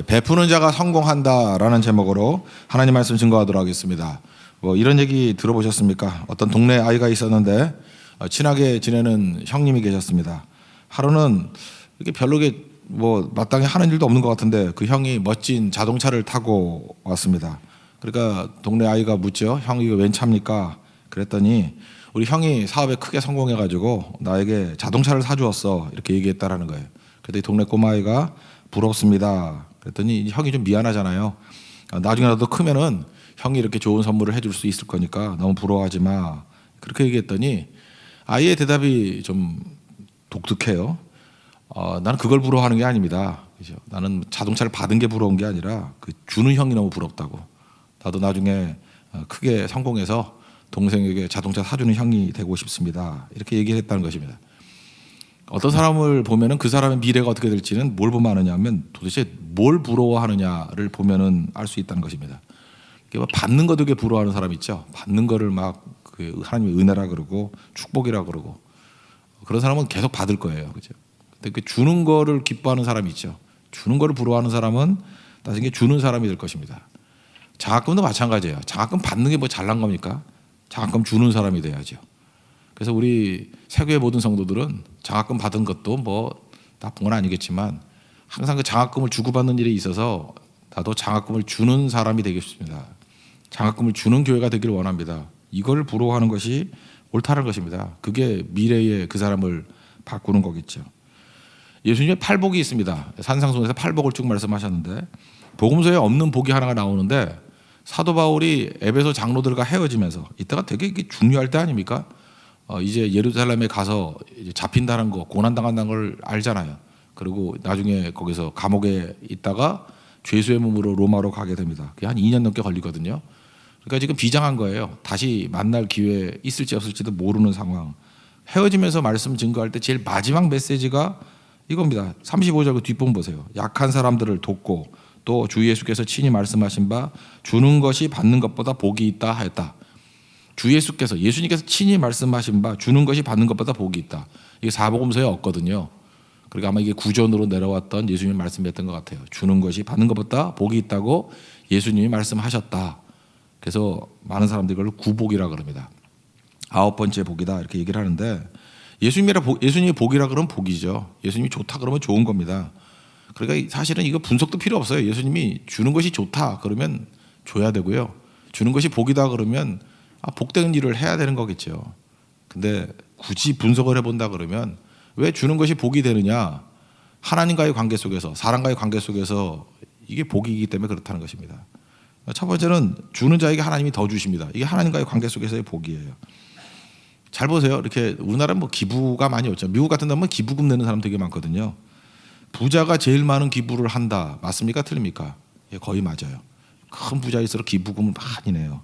베푸는 자가 성공한다라는 제목으로 하나님 말씀 증거하도록 하겠습니다. 이런 얘기 들어보셨습니까? 어떤 동네 아이가 있었는데 친하게 지내는 형님이 계셨습니다. 하루는 이렇게 별로 마땅히 하는 일도 없는 것 같은데 그 형이 멋진 자동차를 타고 왔습니다. 그러니까 동네 아이가 묻죠. 형 이거 웬 차입니까? 그랬더니 우리 형이 사업에 크게 성공해가지고 나에게 자동차를 사주었어 이렇게 얘기했다라는 거예요. 그랬더니 동네 꼬마아이가 부럽습니다. 그랬더니 형이 좀 미안하잖아요. 나중에라도 크면은 형이 이렇게 좋은 선물을 해줄 수 있을 거니까 너무 부러워하지 마. 그렇게 얘기했더니 아이의 대답이 좀 독특해요. 나는 그걸 부러워하는 게 아닙니다. 그죠? 나는 자동차를 받은 게 부러운 게 아니라 그 주는 형이 너무 부럽다고. 나도 나중에 크게 성공해서 동생에게 자동차 사주는 형이 되고 싶습니다. 이렇게 얘기를 했다는 것입니다. 어떤 사람을 보면은 그 사람의 미래가 어떻게 될지는 뭘 보면 아느냐면 도대체 뭘 부러워하느냐를 보면은 알 수 있다는 것입니다. 받는 거 되게 부러워하는 사람 있죠. 받는 거를 막 하나님의 은혜라 그러고 축복이라 그러고 그런 사람은 계속 받을 거예요. 그죠? 근데 그 주는 거를 기뻐하는 사람이 있죠. 주는 거를 부러워하는 사람은 나중에 주는 사람이 될 것입니다. 장학금도 마찬가지예요. 장학금 받는 게 뭐 잘난 겁니까? 장학금 주는 사람이 돼야죠. 그래서 우리 세교의 모든 성도들은 장학금 받은 것도 뭐 나쁜 건 아니겠지만 항상 그 장학금을 주고받는 일에 있어서 나도 장학금을 주는 사람이 되겠습니다. 장학금을 주는 교회가 되기를 원합니다. 이걸 부러워하는 것이 옳다는 것입니다. 그게 미래의 그 사람을 바꾸는 거겠죠. 예수님의 팔복이 있습니다. 산상순에서 팔복을 쭉 말씀하셨는데 복음서에 없는 복이 하나가 나오는데 사도 바울이 에베소 장로들과 헤어지면서 이때가 되게 중요할 때 아닙니까? 이제 예루살렘에 가서 이제 잡힌다는 거, 고난당한다는 걸 알잖아요. 그리고 나중에 거기서 감옥에 있다가 죄수의 몸으로 로마로 가게 됩니다. 그게 한 2년 넘게 걸리거든요. 그러니까 지금 비장한 거예요. 다시 만날 기회 있을지 없을지도 모르는 상황. 헤어지면서 말씀 증거할 때 제일 마지막 메시지가 이겁니다. 35절 그 뒷부분 보세요. 약한 사람들을 돕고 또 주 예수께서 친히 말씀하신 바 주는 것이 받는 것보다 복이 있다 하였다. 주 예수님께서 친히 말씀하신 바 주는 것이 받는 것보다 복이 있다. 이게 사복음서에 없거든요. 그러니까 아마 이게 구전으로 내려왔던 예수님의 말씀이었던 것 같아요. 주는 것이 받는 것보다 복이 있다고 예수님이 말씀하셨다. 그래서 많은 사람들이 그걸 구복이라 그럽니다. 9번째 복이다 이렇게 얘기를 하는데 예수님이 복이라 그러면 복이죠. 예수님이 좋다 그러면 좋은 겁니다. 그러니까 사실은 이거 분석도 필요 없어요. 예수님이 주는 것이 좋다 그러면 줘야 되고요. 주는 것이 복이다 그러면 복되는 일을 해야 되는 거겠죠. 근데 굳이 분석을 해본다 그러면 왜 주는 것이 복이 되느냐? 하나님과의 관계 속에서, 사람과의 관계 속에서 이게 복이기 때문에 그렇다는 것입니다. 첫 번째는 주는 자에게 하나님이 더 주십니다. 이게 하나님과의 관계 속에서의 복이에요. 잘 보세요. 이렇게 우리나라는 뭐 기부가 많이 없죠. 미국 같은 데 보면 기부금 내는 사람 되게 많거든요. 부자가 제일 많은 기부를 한다. 맞습니까? 틀립니까? 예, 거의 맞아요. 큰 부자일수록 기부금을 많이 내요.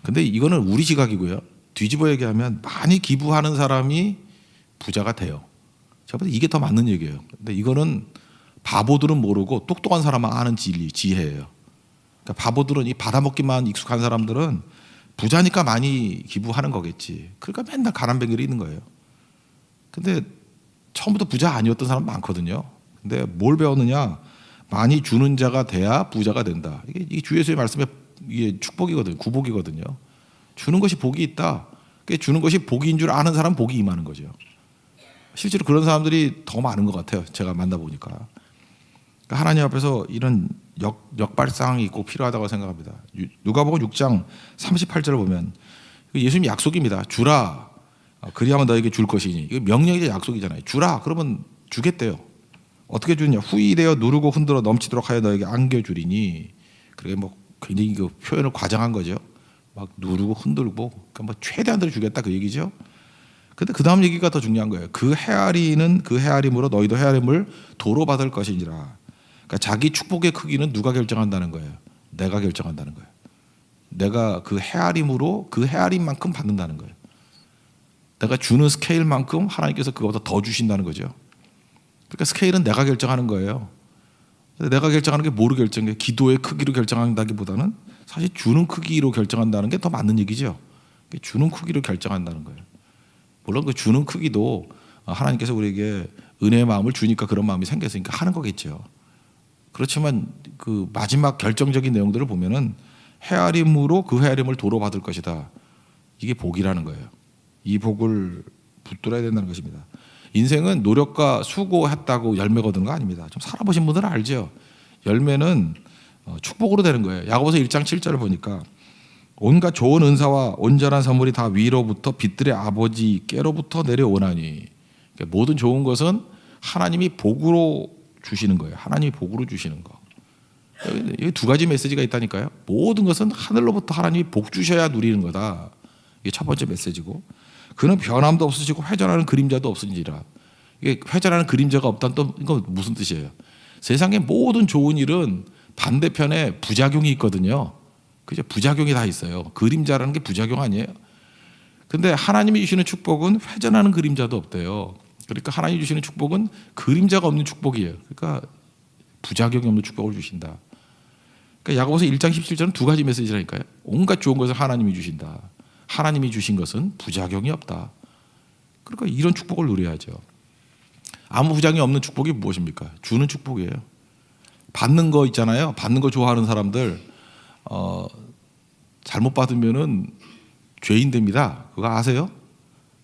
근데 이거는 우리 시각이고요. 뒤집어 얘기하면 많이 기부하는 사람이 부자가 돼요. 제가 볼 때 이게 더 맞는 얘기예요. 근데 이거는 바보들은 모르고 똑똑한 사람만 아는 지혜예요. 그러니까 바보들은 이 받아먹기만 익숙한 사람들은 부자니까 많이 기부하는 거겠지. 그러니까 맨날 가난뱅이를 있는 거예요. 근데 처음부터 부자 아니었던 사람 많거든요. 근데 뭘 배웠느냐? 많이 주는 자가 돼야 부자가 된다. 이게 주 예수의 말씀의 이게 축복이거든요. 구복이거든요. 주는 것이 복이 있다. 주는 것이 복인 줄 아는 사람 복이 임하는 거죠. 실제로 그런 사람들이 더 많은 것 같아요. 제가 만나보니까. 그러니까 하나님 앞에서 이런 역발상이 꼭 필요하다고 생각합니다. 누가복음 6장 38절을 보면 예수님 약속입니다. 주라. 그리하면 너에게 줄 것이니. 이거 명령이자 약속이잖아요. 주라. 그러면 주겠대요. 어떻게 주느냐? 후이되어 누르고 흔들어 넘치도록 하여 너에게 안겨주리니. 그게 뭐 굉장히 그 표현을 과장한 거죠. 막 누르고 흔들고 그러니까 뭐 최대한대로 주겠다 그 얘기죠. 근데 그 다음 얘기가 더 중요한 거예요. 그 헤아리는 그 헤아림으로 너희도 헤아림을 도로 받을 것이니라. 그러니까 자기 축복의 크기는 누가 결정한다는 거예요? 내가 결정한다는 거예요. 내가 그 헤아림으로 그 헤아림만큼 받는다는 거예요. 내가 주는 스케일만큼 하나님께서 그거보다 더 주신다는 거죠. 그러니까 스케일은 내가 결정하는 거예요. 내가 결정하는 게 뭐로 결정해? 기도의 크기로 결정한다기보다는 사실 주는 크기로 결정한다는 게 더 맞는 얘기죠. 주는 크기로 결정한다는 거예요. 물론 그 주는 크기도 하나님께서 우리에게 은혜의 마음을 주니까 그런 마음이 생겼으니까 하는 거겠죠. 그렇지만 그 마지막 결정적인 내용들을 보면은 헤아림으로 그 헤아림을 도로 받을 것이다. 이게 복이라는 거예요. 이 복을 붙들어야 된다는 것입니다. 인생은 노력과 수고했다고 열매가 얻는 거 아닙니다. 좀 살아보신 분들은 알죠. 열매는 축복으로 되는 거예요. 야고보서 1장 7절을 보니까 온갖 좋은 은사와 온전한 선물이 다 위로부터 빛들의 아버지께로부터 내려오나니, 그러니까 모든 좋은 것은 하나님이 복으로 주시는 거예요. 하나님이 복으로 주시는 거. 여기 두 가지 메시지가 있다니까요. 모든 것은 하늘로부터 하나님이 복 주셔야 누리는 거다. 이게 첫 번째 메시지고, 그는 변함도 없으시고 회전하는 그림자도 없으니라. 이게 회전하는 그림자가 없다는 또 이거 무슨 뜻이에요? 세상의 모든 좋은 일은 반대편에 부작용이 있거든요. 그죠? 부작용이 다 있어요. 그림자라는 게 부작용 아니에요. 근데 하나님이 주시는 축복은 회전하는 그림자도 없대요. 그러니까 하나님이 주시는 축복은 그림자가 없는 축복이에요. 그러니까 부작용이 없는 축복을 주신다. 그러니까 야고보서 1장 17절은 두 가지 메시지라니까요. 온갖 좋은 것을 하나님이 주신다. 하나님이 주신 것은 부작용이 없다. 그러니까 이런 축복을 누려야죠. 아무 부작용이 없는 축복이 무엇입니까? 주는 축복이에요. 받는 거 있잖아요. 받는 거 좋아하는 사람들 잘못 받으면은 죄인 됩니다. 그거 아세요?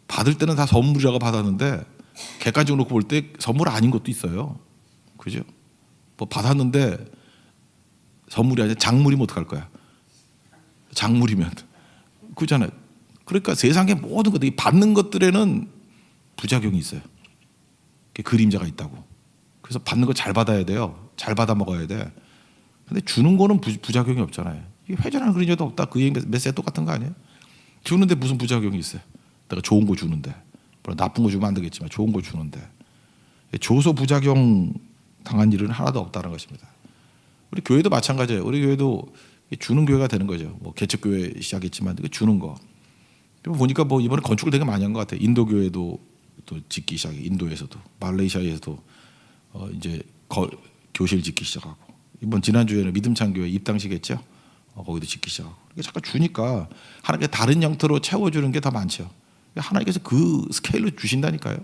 받을 때는 다 선물이라고 받았는데 객관적으로 놓고 볼 때 선물 아닌 것도 있어요. 그죠? 뭐 받았는데 선물이 아니라 작물이면 어떡할 거야? 작물이면 그렇잖아요. 그러니까 세상의 모든 것들이 받는 것들에는 부작용이 있어요. 그림자가 있다고. 그래서 받는 거 잘 받아야 돼요. 잘 받아 먹어야 돼. 근데 주는 거는 부작용이 없잖아요. 이게 회전하는 그림자도 없다. 그 얘기 메시지 똑같은 거 아니에요? 주는데 무슨 부작용이 있어요? 내가 좋은 거 주는데. 물론 나쁜 거 주면 안 되겠지만 좋은 거 주는데. 줘서 부작용 당한 일은 하나도 없다는 것입니다. 우리 교회도 마찬가지예요. 우리 교회도 주는 교회가 되는 거죠. 뭐 개척교회 시작했지만 주는 거. 보니까 뭐 이번에 건축을 되게 많이 한 것 같아요. 인도 교회도 또 짓기 시작해. 인도에서도 말레이시아에서도 이제 교실 짓기 시작하고, 이번 지난주에는 믿음찬교회 입당식했죠. 거기도 짓기 시작하고. 이게 잠깐 주니까 하나님께 다른 형태로 채워주는 게 더 많죠. 하나님께서 그 스케일로 주신다니까요.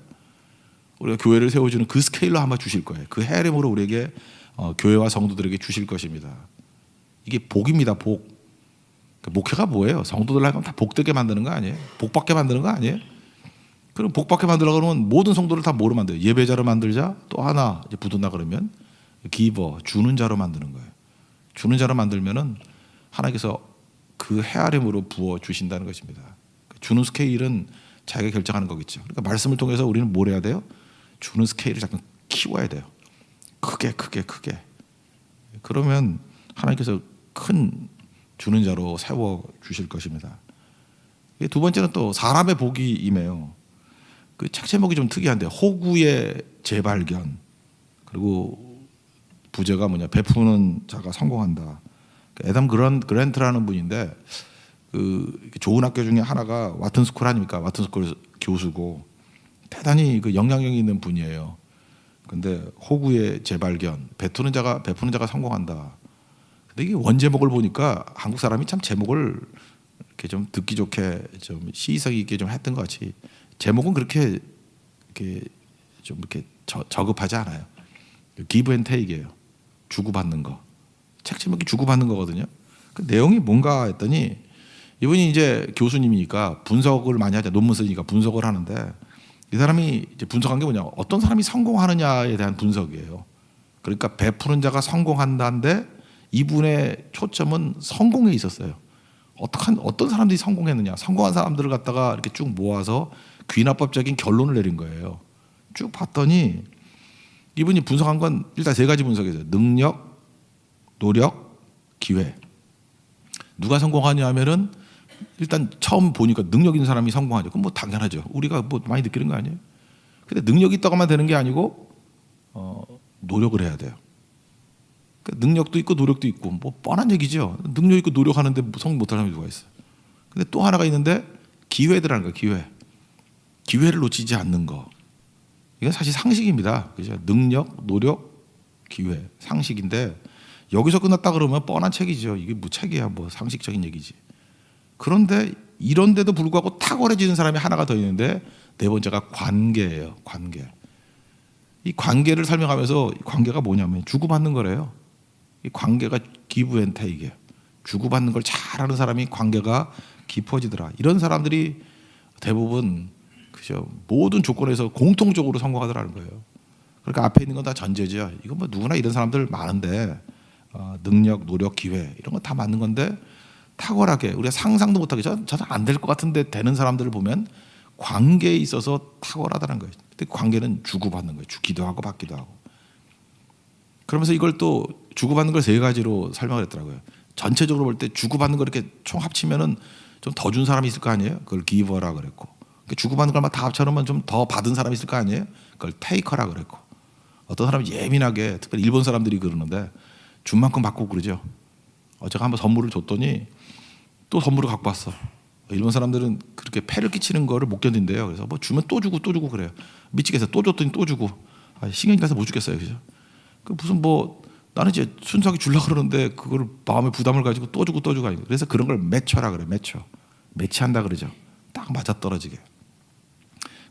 우리가 교회를 세워주는 그 스케일로 아마 주실 거예요. 그 헤아림으로 우리에게 교회와 성도들에게 주실 것입니다. 이게 복입니다. 복. 목회가 뭐예요? 성도들 하면 다 복되게 만드는 거 아니에요? 복받게 만드는 거 아니에요? 그럼 복받게 만들려고 그러면 모든 성도를 다 뭐로 만들어요? 예배자로 만들자. 또 하나 이제 붙은다 그러면 기버, 주는 자로 만드는 거예요. 주는 자로 만들면은 하나님께서 그 헤아림으로 부어 주신다는 것입니다. 주는 스케일은 자기가 결정하는 거겠죠. 그러니까 말씀을 통해서 우리는 뭘 해야 돼요? 주는 스케일을 잠깐 키워야 돼요. 크게. 그러면 하나님께서 큰 주는 자로 세워 주실 것입니다. 두 번째는 또 사람의 복이 임해요. 그 책 제목이 좀 특이한데, 호구의 재발견. 그리고 부제가 뭐냐? 베푸는 자가 성공한다. 애담 그랜트라는 분인데, 그 좋은 학교 중에 하나가 와튼스쿨 아닙니까? 와튼스쿨 교수고 대단히 그 영향력이 있는 분이에요. 근데 호구의 재발견, 베푸는 자가 성공한다. 근데 이게 원제목을 보니까 한국 사람이 참 제목을 이렇게 좀 듣기 좋게 좀 시의성 있게 좀 했던 것 같이, 제목은 그렇게 이렇게 좀 이렇게 저급하지 않아요. 기브 앤 테이크예요. 주고받는 거. 책 제목이 주고받는 거거든요. 그 내용이 뭔가 했더니, 이분이 이제 교수님이니까 분석을 많이 하죠. 논문 쓰니까 분석을 하는데, 이 사람이 이제 분석한 게 뭐냐? 어떤 사람이 성공하느냐에 대한 분석이에요. 그러니까 베푸는 자가 성공한다는데 이분의 초점은 성공에 있었어요. 어떤 사람들이 성공했느냐? 성공한 사람들을 갖다가 이렇게 쭉 모아서 귀납법적인 결론을 내린 거예요. 쭉 봤더니 이분이 분석한 건 일단 세 가지 분석이었어요. 능력, 노력, 기회. 누가 성공하냐 하면은 일단 처음 보니까 능력 있는 사람이 성공하죠. 그럼 뭐 당연하죠. 우리가 뭐 많이 느끼는 거 아니에요? 근데 능력이 있다고만 되는 게 아니고 노력을 해야 돼요. 그러니까 능력도 있고 노력도 있고 뭐 뻔한 얘기죠. 능력 있고 노력하는데 성공 못할 사람이 누가 있어요? 근데 또 하나가 있는데 기회들하는 거, 기회를 놓치지 않는 거. 이건 사실 상식입니다. 그죠? 능력, 노력, 기회, 상식인데 여기서 끝났다 그러면 뻔한 책이죠. 이게 뭐 책이야, 뭐 상식적인 얘기지. 그런데 이런데도 불구하고 탁월해지는 사람이 하나가 더 있는데, 네 번째가 관계예요. 관계. 이 관계를 설명하면서 관계가 뭐냐면 주고받는 거래요. 이 관계가 give and take이에요. 주고받는 걸 잘하는 사람이 관계가 깊어지더라. 이런 사람들이 대부분 그죠, 모든 조건에서 공통적으로 성공하더라는 거예요. 그러니까 앞에 있는 건 다 전제죠. 이건 뭐 누구나 이런 사람들 많은데 능력, 노력, 기회 이런 거 다 맞는 건데 탁월하게 우리가 상상도 못하게 저는 안 될 것 같은데 되는 사람들을 보면 관계에 있어서 탁월하다는 거예요. 근데 관계는 주고받는 거예요. 주기도 하고 받기도 하고. 그러면서 이걸 또 주고받는 걸 세 가지로 설명을 했더라고요. 전체적으로 볼 때 주고받는 걸 이렇게 총 합치면은 좀 더 준 사람이 있을 거 아니에요? 그걸 기버라 그랬고, 주고받는 걸 다 합쳐놓으면 좀 더 받은 사람이 있을 거 아니에요? 그걸 테이커라 그랬고, 어떤 사람이 예민하게, 특별히 일본 사람들이 그러는데 준 만큼 받고 그러죠. 제가 한번 선물을 줬더니 또 선물을 갖고 왔어. 일본 사람들은 그렇게 폐를 끼치는 거를 못 견딘대요. 그래서 뭐 주면 또 주고 그래요. 미치겠어. 또 줬더니 또 주고. 신경이 나서 못 주겠어요. 그죠? 그 무슨 뭐 나는 이제 순수하게 주려고 그러는데 그걸 마음에 부담을 가지고 또 주고 아니고. 그래서 그런 걸 매처라 그래. 매치한다 그러죠. 딱 맞아떨어지게.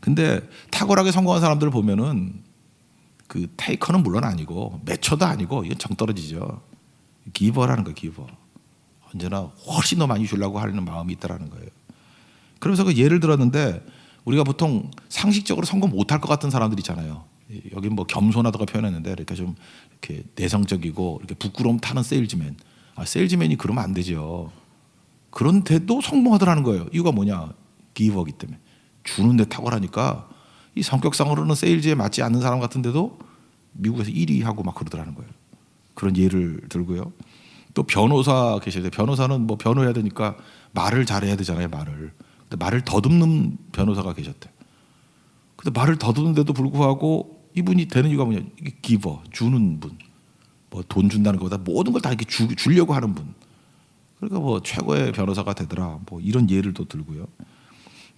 근데 탁월하게 성공한 사람들을 보면은 그 테이커는 물론 아니고 매처도 아니고 이건 정 떨어지죠. 기버라는 거예요. 기버. 언제나 훨씬 더 많이 주려고 하는 마음이 있다라는 거예요. 그러면서 그 예를 들었는데 우리가 보통 상식적으로 성공 못할 것 같은 사람들 있잖아요. 여기 뭐 겸손하다고 표현했는데 이렇게 좀 이렇게 내성적이고 이렇게 부끄러움 타는 세일즈맨. 세일즈맨이 그러면 안 되죠. 그런데도 성공하더라는 거예요. 이유가 뭐냐? 기버기 때문에. 주는데 탁월하니까 이 성격상으로는 세일즈에 맞지 않는 사람 같은데도 미국에서 1위 하고 막 그러더라는 거예요. 그런 예를 들고요. 또 변호사 계시는데 변호사는 뭐 변호해야 되니까 말을 잘해야 되잖아요. 근데 말을 더듬는 변호사가 계셨대. 근데 말을 더듬는데도 불구하고 이분이 되는 이유가 뭐냐? 이게 기버, 주는 분. 뭐 돈 준다는 것보다 모든 걸 다 이렇게 주려고 하는 분. 그러니까 뭐 최고의 변호사가 되더라. 뭐 이런 예를 또 들고요.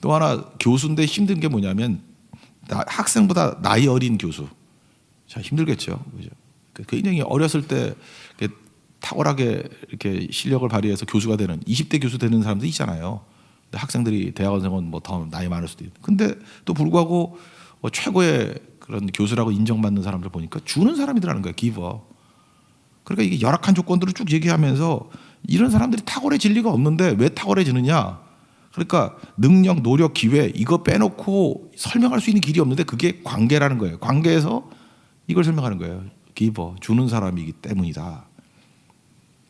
또 하나 교수인데 힘든 게 뭐냐면 학생보다 나이 어린 교수. 자, 힘들겠죠. 그죠? 굉장히 어렸을 때 탁월하게 이렇게 실력을 발휘해서 교수가 되는 20대 교수 되는 사람도 있잖아요. 학생들이 대학원생은 뭐 더 나이 많을 수도 있고. 근데 또 불구하고 최고의 그런 교수라고 인정받는 사람들 보니까 주는 사람이더라는 거예요. 기버. 그러니까 이게 열악한 조건들을 쭉 얘기하면서 이런 사람들이 탁월해질 리가 없는데 왜 탁월해지느냐? 그러니까 능력, 노력, 기회 이거 빼놓고 설명할 수 있는 길이 없는데 그게 관계라는 거예요. 관계에서 이걸 설명하는 거예요. 기버, 주는 사람이기 때문이다.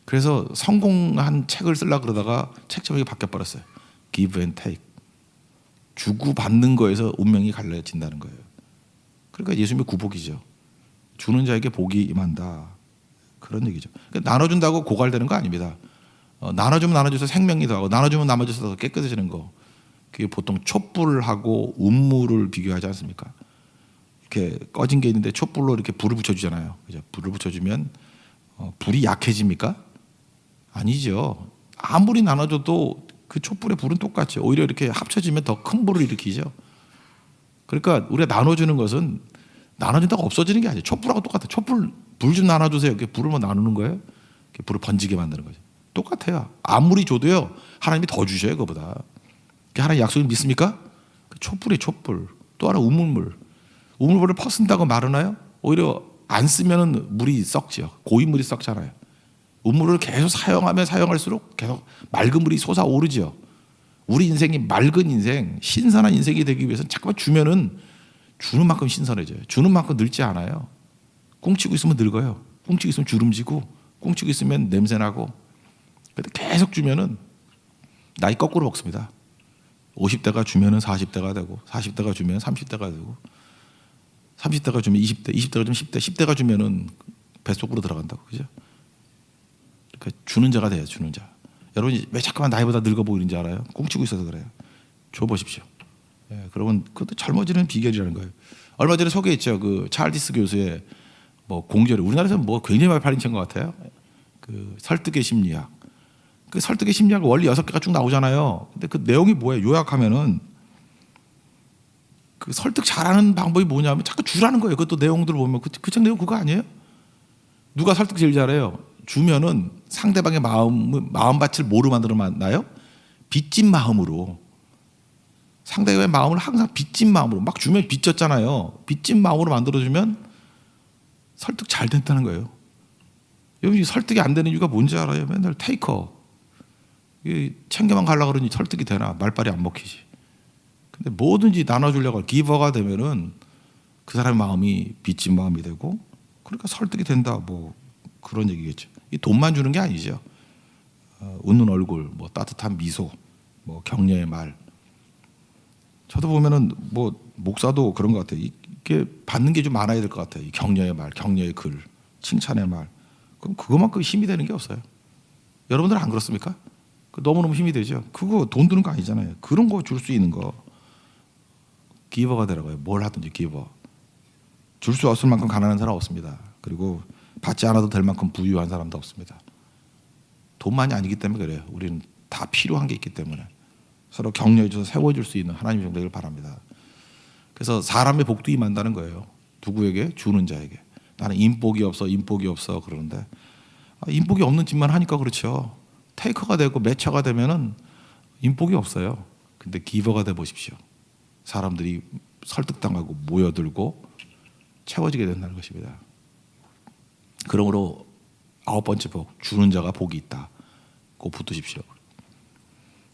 그래서 성공한 책을 쓰려고 그러다가 책 제목이 바뀌어버렸어요. Give and take. 주고받는 거에서 운명이 갈라진다는 거예요. 그러니까 예수님의 구복이죠. 주는 자에게 복이 임한다. 그런 얘기죠. 그러니까 나눠준다고 고갈되는 거 아닙니다. 나눠주면 나눠줘서 생명이 더하고 나눠주면 나눠줘서 더 깨끗해지는 거. 그게 보통 촛불하고 운물을 비교하지 않습니까? 이렇게 꺼진 게 있는데 촛불로 이렇게 불을 붙여주잖아요. 그죠? 불을 붙여주면 불이 약해집니까? 아니죠. 아무리 나눠줘도 그 촛불의 불은 똑같죠. 오히려 이렇게 합쳐지면 더 큰 불을 일으키죠. 그러니까 우리가 나눠주는 것은 나눠준다고 없어지는 게 아니에요. 촛불하고 똑같아요. 촛불 불 좀 나눠주세요. 이렇게 불을 뭐 나누는 거예요. 이렇게 불을 번지게 만드는 거죠. 똑같아요. 아무리 줘도요 하나님이 더 주셔요. 그거보다. 하나님 약속을 믿습니까? 촛불이 촛불. 또 하나 우물물. 우물물을 퍼쓴다고 마르나요? 오히려 안 쓰면 물이 썩죠. 고인물이 썩잖아요. 우물을 계속 사용하면 사용할수록 계속 맑은 물이 솟아오르죠. 우리 인생이 맑은 인생, 신선한 인생이 되기 위해서는 잠깐만 주면은 주는 만큼 신선해져요. 주는 만큼 늙지 않아요. 꽁치고 있으면 늙어요. 꽁치고 있으면 주름지고, 꽁치고 있으면 냄새나고. 근데 계속 주면은 나이 거꾸로 먹습니다. 50대가 주면은 40대가 되고, 40대가 주면 30대가 되고, 30대가 주면 20대, 20대가 주면 10대, 10대가 주면은 뱃속으로 들어간다고. 그죠? 그러니까 주는 자가 돼요. 주는 자. 여러분이 왜 자꾸만 나이보다 늙어 보이는지 알아요? 꽁치고 있어서 그래요. 줘보십시오. 예, 그러면 그것도 젊어지는 비결이라는 거예요. 얼마 전에 소개했죠. 그 찰디스 교수의 뭐 공절. 우리나라에서 뭐 굉장히 많이 팔린 책인 것 같아요. 그 설득의 심리학. 그 설득의 심리학 원리 6개가 쭉 나오잖아요. 근데 그 내용이 뭐예요? 요약하면은 그 설득 잘하는 방법이 뭐냐면 자꾸 주라는 거예요. 그것도 내용들을 보면 그 책 내용 그거 아니에요? 누가 설득 제일 잘해요? 주면은 상대방의 마음밭을 뭐로 만들어놨나요? 빚진 마음으로. 상대방의 마음을 항상 빚진 마음으로 막 주면 빚졌잖아요. 빚진 마음으로 만들어주면 설득 잘 된다는 거예요. 여러분 설득이 안 되는 이유가 뭔지 알아요? 맨날 테이커. 챙겨만 가려고 그러니 설득이 되나? 말빨이 안 먹히지. 근데 뭐든지 나눠주려고 기버가 되면은 그 사람의 마음이 빚진 마음이 되고, 그러니까 설득이 된다. 뭐 그런 얘기겠죠. 이 돈만 주는 게 아니죠. 웃는 얼굴, 뭐 따뜻한 미소, 뭐 격려의 말. 저도 보면은 뭐 목사도 그런 것 같아요. 이게 받는 게 좀 많아야 될 것 같아요. 이 격려의 말, 격려의 글, 칭찬의 말. 그럼 그것만큼 힘이 되는 게 없어요. 여러분들은 안 그렇습니까? 너무너무 힘이 되죠. 그거 돈 드는 거 아니잖아요. 그런 거 줄 수 있는 거. 기버가 되라고요. 뭘 하든지 기버. 줄 수 없을 만큼 가난한 사람 없습니다. 그리고 받지 않아도 될 만큼 부유한 사람도 없습니다. 돈만이 아니기 때문에 그래요. 우리는 다 필요한 게 있기 때문에 서로 격려해 줘서 세워줄 수 있는 하나님의 종 되기를 바랍니다. 그래서 사람의 복도 임한다는 거예요. 누구에게? 주는 자에게. 나는 인복이 없어 그러는데, 인복이 없는 짓만 하니까 그렇죠. 테이커가 되고 매처가 되면은 인복이 없어요. 근데 기버가 돼 보십시오. 사람들이 설득당하고 모여들고 채워지게 된다는 것입니다. 그러므로 9번째 복, 주는 자가 복이 있다. 그거 붙으십시오.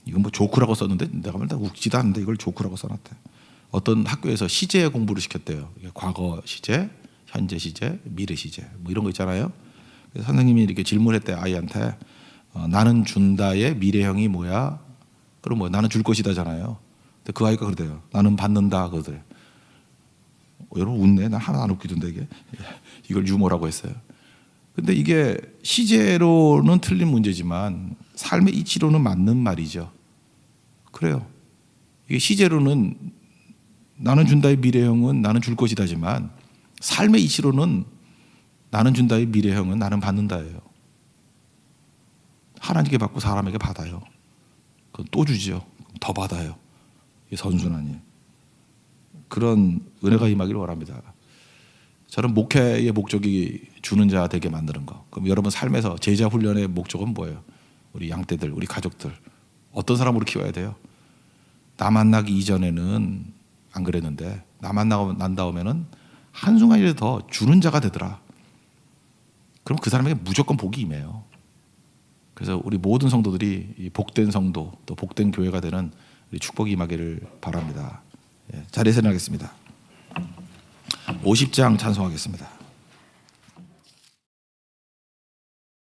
이건 뭐 조크라고 썼는데 내가 말다 웃지도 않는데 이걸 조크라고 써놨대. 어떤 학교에서 시제 공부를 시켰대요. 과거 시제, 현재 시제, 미래 시제 뭐 이런 거 있잖아요. 그래서 선생님이 이렇게 질문했대 아이한테. 나는 준다의 미래형이 뭐야? 그럼 뭐 나는 줄 것이다잖아요. 근데 그 아이가 그러대요. 나는 받는다 그러더래요. 여러분 웃네. 난 하나 안 웃기던데 이게. 이걸 유머라고 했어요. 근데 이게 시제로는 틀린 문제지만 삶의 이치로는 맞는 말이죠. 그래요. 이게 시제로는 나는 준다의 미래형은 나는 줄 것이다지만 삶의 이치로는 나는 준다의 미래형은 나는 받는다예요. 하나님께 받고 사람에게 받아요. 그건 또 주죠. 더 받아요. 이 선순환이. 그런 은혜가 임하기를 원합니다. 저는 목회의 목적이 주는 자 되게 만드는 거. 그럼 여러분 삶에서 제자 훈련의 목적은 뭐예요? 우리 양떼들, 우리 가족들 어떤 사람으로 키워야 돼요? 나 만나기 이전에는 안 그랬는데 나 만나고 난 다음에는 한순간이라도 더 주는 자가 되더라. 그럼 그 사람에게 무조건 복이 임해요. 그래서 우리 모든 성도들이 이 복된 성도 또 복된 교회가 되는 우리 축복이 임하기를 바랍니다. 자리에서 일어나겠습니다. 50장 찬송하겠습니다.